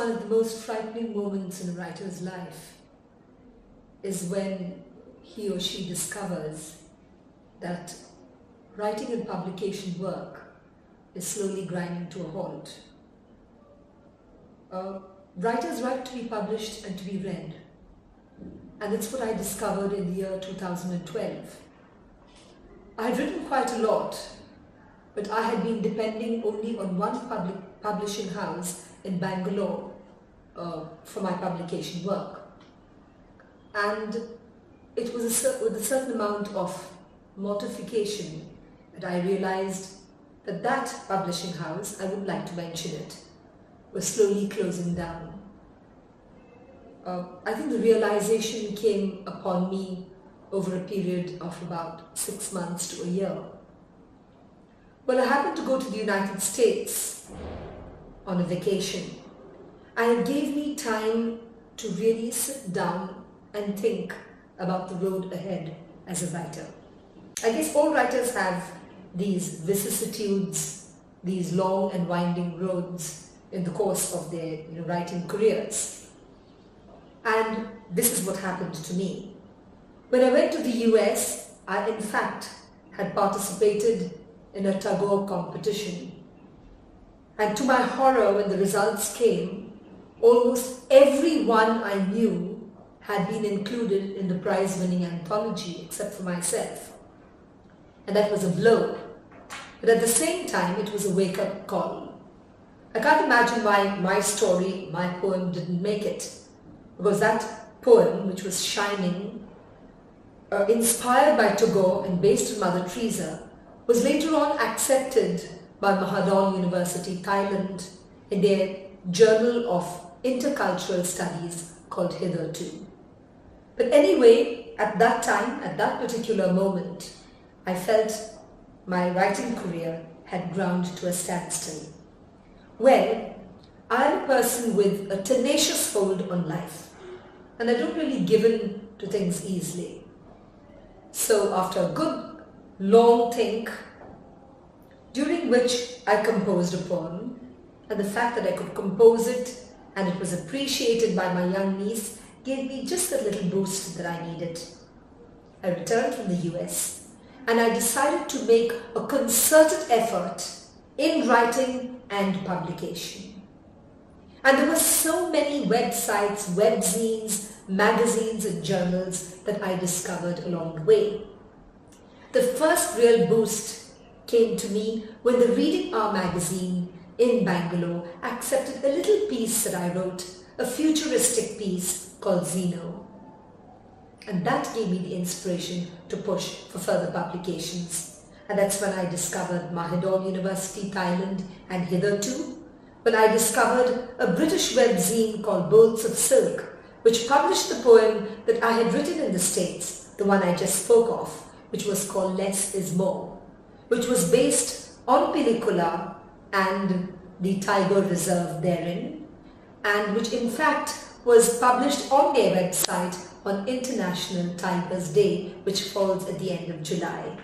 one of the most frightening moments in a writer's life is when he or she discovers that writing and publication work is slowly grinding to a halt. Writers write to be published and to be read. And that's what I discovered in the year 2012. I had written quite a lot, but I had been depending only on one publishing house in Bangalore for my publication work. And it was with a certain amount of mortification that I realized that that publishing house, I wouldn't like to mention it, was slowly closing down. I think the realization came upon me over a period of about 6 months to a year. Well, I happened to go to the United States on a vacation, and it gave me time to really sit down and think about the road ahead as a writer. I guess all writers have these vicissitudes, these long and winding roads in the course of their writing careers. And this is what happened to me. When I went to the US, I in fact had participated in a tug-of-war competition. And to my horror, when the results came, almost everyone I knew had been included in the prize-winning anthology except for myself. And that was a blow. But at the same time, it was a wake-up call. I can't imagine why my story, my poem, didn't make it. Because that poem, which was Shining, inspired by Tagore and based on Mother Teresa, was later on accepted by Mahadol University, Thailand, in their Journal of Intercultural Studies called Hitherto. But anyway, at that time, at that particular moment, I felt my writing career had ground to a standstill. Well, I'm a person with a tenacious hold on life, and I don't really give in to things easily. So after a good long think, during which I composed a poem, and the fact that I could compose it and it was appreciated by my young niece gave me just the little boost that I needed. I returned from the US and I decided to make a concerted effort in writing and publication. And there were so many websites, webzines, magazines and journals that I discovered along the way. The first real boost came to me when the Reading Hour magazine in Bangalore accepted a little piece that I wrote, a futuristic piece called Zeno. And that gave me the inspiration to push for further publications. And that's when I discovered Mahadol University, Thailand, and Hitherto, when I discovered a British webzine called Bolts of Silk, which published the poem that I had written in the States, the one I just spoke of, which was called Less is More, which was based on Pinicula and the Tiger Reserve therein, and which in fact was published on their website on International Tigers Day, which falls at the end of July.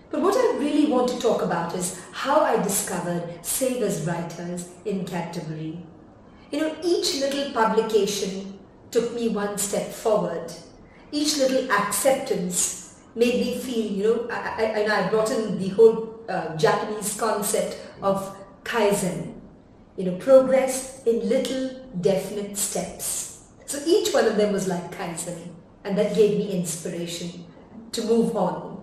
But what I really want to talk about is how I discovered Save as Writers in Canterbury. Each little publication took me one step forward. Each little acceptance made me feel, I brought in the whole Japanese concept of Kaizen, progress in little definite steps. So each one of them was like Kaizen, and that gave me inspiration to move on.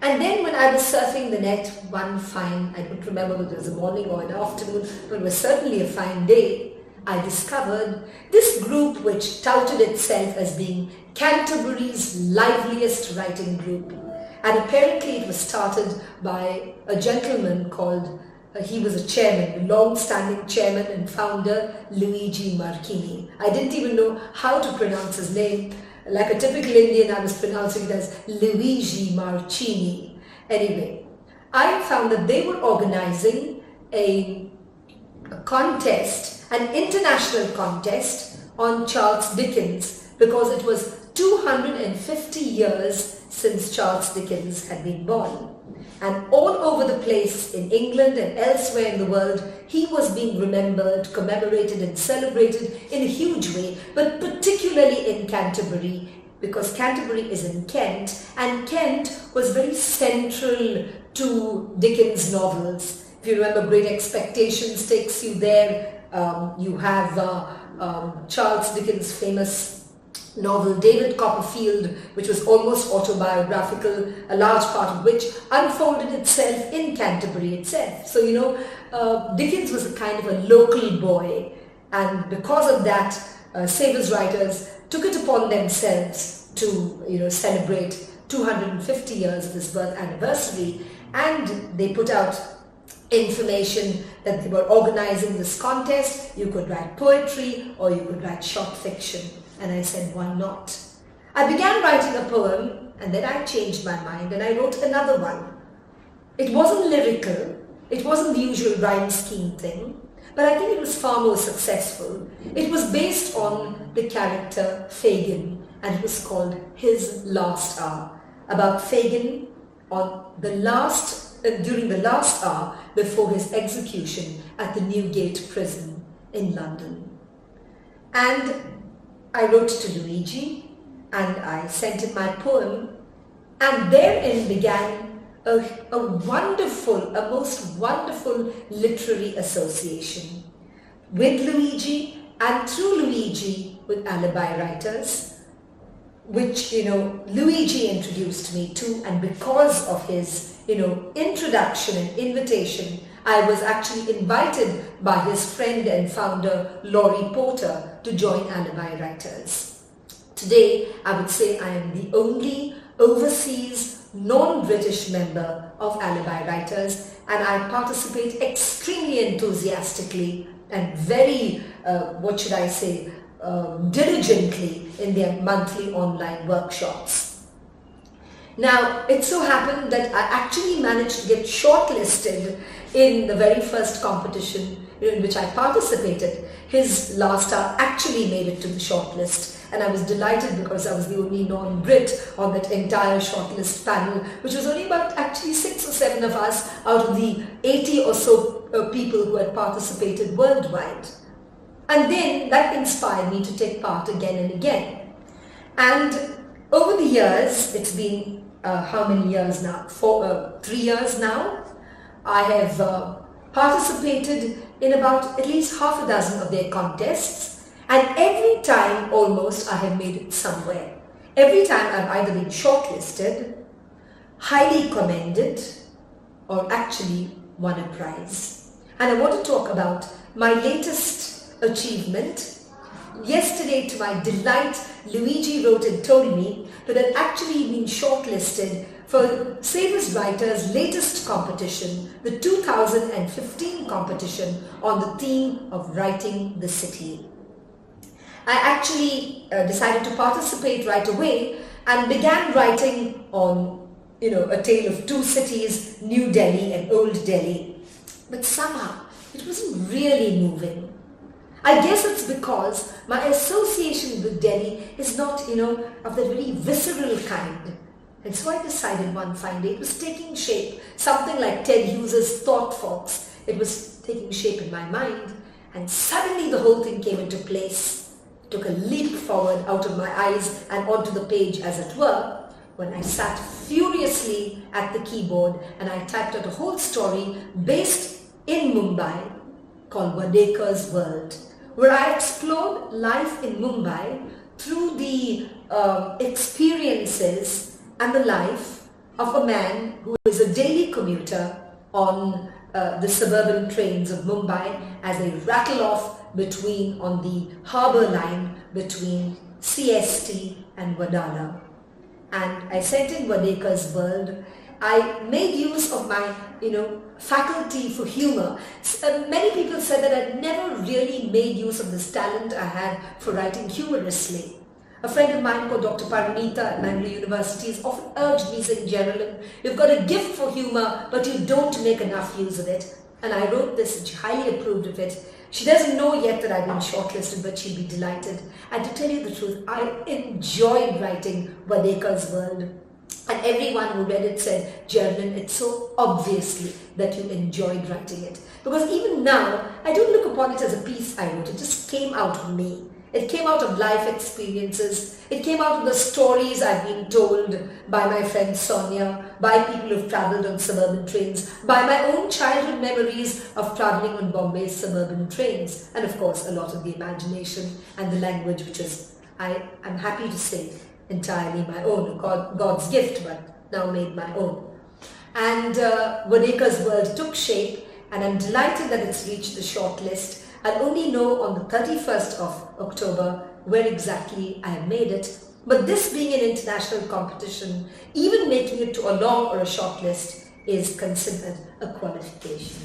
And then when I was surfing the net one fine, I don't remember whether it was a morning or an afternoon, but it was certainly a fine day, I discovered this group which touted itself as being Canterbury's liveliest writing group. And apparently it was started by a gentleman called, he was a chairman, a long-standing chairman and founder, Luigi Marchini. I didn't even know how to pronounce his name. Like a typical Indian, I was pronouncing it as Luigi Marchini. Anyway, I found that they were organizing a contest, an international contest on Charles Dickens, because it was 250 years since Charles Dickens had been born. And all over the place in England and elsewhere in the world, he was being remembered, commemorated and celebrated in a huge way, but particularly in Canterbury, because Canterbury is in Kent, and Kent was very central to Dickens' novels. If you remember, Great Expectations takes you there. You have Charles Dickens' famous novel David Copperfield, which was almost autobiographical, a large part of which unfolded itself in Canterbury itself. So, Dickens was a kind of a local boy, and because of that, Savers writers took it upon themselves to, celebrate 250 years of his birth anniversary, and they put out information that they were organizing this contest. You could write poetry or you could write short fiction. And I said, why not? I began writing a poem, and then I changed my mind and I wrote another one. It wasn't lyrical, it wasn't the usual rhyme scheme thing, but I think it was far more successful. It was based on the character Fagin, and it was called His Last Hour, about Fagin on the during the last hour before his execution at the Newgate prison in London. And I wrote to Luigi and I sent him my poem, and therein began a most wonderful literary association with Luigi, and through Luigi with alibi writers, which Luigi introduced me to, and because of his introduction and invitation, I was actually invited by his friend and founder Laurie Porter to join Alibi Writers. Today, I would say I am the only overseas non-British member of Alibi Writers, and I participate extremely enthusiastically and very, diligently in their monthly online workshops. Now, it so happened that I actually managed to get shortlisted in the very first competition in which I participated. His Last Hour actually made it to the shortlist, and I was delighted because I was the only non-Brit on that entire shortlist panel, which was only about actually 6 or 7 of us out of the 80 or so people who had participated worldwide. And then that inspired me to take part again and again. And over the years, it's been how many years now? 3 years now. I have participated in about at least half a dozen of their contests, and every time almost I have made it somewhere. Every time I've either been shortlisted, highly commended, or actually won a prize. And I want to talk about my latest achievement. Yesterday, to my delight, Luigi wrote and told me that I'd actually been shortlisted for Savers Writers' latest competition, the 2015 competition on the theme of writing the city. I actually decided to participate right away and began writing on, a tale of two cities, New Delhi and Old Delhi. But somehow, it wasn't really moving. I guess it's because my association with Delhi is not, of the very visceral kind. And so I decided one fine day it was taking shape, something like Ted Hughes's Thought Fox. It was taking shape in my mind, and suddenly the whole thing came into place. It took a leap forward out of my eyes and onto the page, as it were, when I sat furiously at the keyboard and I typed out a whole story based in Mumbai called Wadekars World, where I explored life in Mumbai through the experiences and the life of a man who is a daily commuter on the suburban trains of Mumbai as they rattle off on the harbour line between CST and Wadala. And I sent in Wadekars World. I made use of my, faculty for humour. Many people said that I'd never really made use of this talent I had for writing humorously. A friend of mine called Dr. Paranita at Mangalore University has often urged me, saying, "Geralyn, you've got a gift for humour, but you don't make enough use of it." And I wrote this and she highly approved of it. She doesn't know yet that I've been shortlisted, but she'll be delighted. And to tell you the truth, I enjoyed writing Wadekars World. And everyone who read it said, Geralyn, it's so obviously that you enjoyed writing it. Because even now, I don't look upon it as a piece I wrote. It just came out of me. It came out of life experiences. It came out of the stories I've been told by my friend Sonia, by people who've travelled on suburban trains, by my own childhood memories of travelling on Bombay's suburban trains, and of course a lot of the imagination and the language, which is, I'm happy to say, entirely my own, God's gift, but now made my own. And Vadeka's world took shape, and I'm delighted that it's reached the shortlist. I'll only know on the 31st of October where exactly I have made it. But this being an international competition, even making it to a long or a short list is considered a qualification.